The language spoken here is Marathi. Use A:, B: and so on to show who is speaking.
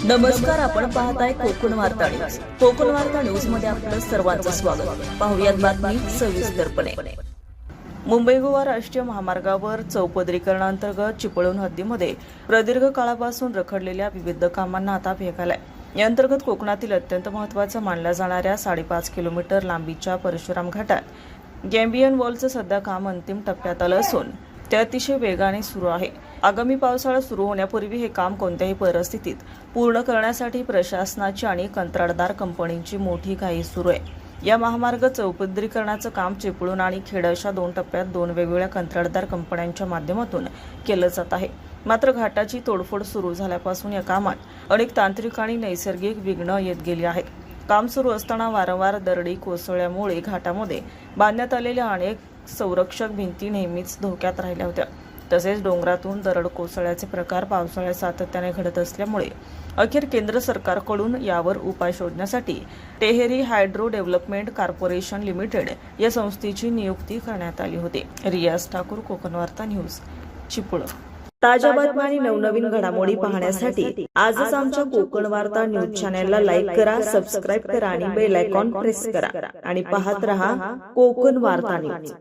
A: नमस्कार, आपण पाहताय कोकण वार्ता न्यूज. कोकण वार्ता न्यूज मध्ये आपलं सर्वांचं स्वागत. पाहुयात बातमी सविस्तरपणे. मुंबई गोवा राष्ट्रीय महामार्गावर चौपदरीकरणांतर्गत चिपळूण हद्दीमध्ये प्रदीर्घ काळापासून रखडलेल्या विविध कामांना आता वेग आलाय. या अंतर्गत कोकणातील अत्यंत महत्त्वाचं मानल्या जाणाऱ्या 5.5 किलोमीटर लांबीच्या परशुराम घाटात गॅम्बियन वॉलचं सध्या काम अंतिम टप्प्यात आलं असून ते अतिशय वेगाने सुरू आहे. आगामी पावसाळा सुरू होण्यापूर्वी हे काम कोणत्याही परिस्थितीत पूर्ण करण्यासाठी प्रशासनाची आणि कंत्राटदार कंपनीची मोठी घाई सुरू आहे. या महामार्ग चौपदरीकरणाचं काम चिपळूण आणि खेड अशा 2 टप्प्यात 2 वेगवेगळ्या कंत्राटदार कंपन्यांच्या माध्यमातून केलं जात आहे. मात्र घाटाची तोडफोड सुरू झाल्यापासून या कामात अनेक तांत्रिक आणि नैसर्गिक विघ्न येत गेली आहेत. काम सुरू असताना वारंवार दरडी कोसळल्यामुळे घाटामध्ये बांधण्यात आलेल्या अनेक संरक्षक भिंती नेहमीच धोक्यात राहिल्या होत्या. तसेच डोंगरातून दरड कोसळल्याचे प्रकार पावसाळ्यात सातत्याने घडत असल्यामुळे अखेर केंद्र सरकारकडून यावर उपाय शोधण्यासाठी Tehri hydro development corporation limited या संस्थेची नियुक्ती करण्यात आली होती. रियाज ठाकूर, कोकण वार्ता न्यूज, चिपळूण. ताज्या बातम्या आणि नवनवीन घडामोडी पाहण्यासाठी आजच आमच्या कोकण वार्ता न्यूज चॅनलला लाईक करा, सबस्क्राईब करा आणि बेल आयकॉन प्रेस करा आणि पाहत रहा कोकण वार्ता न्यूज.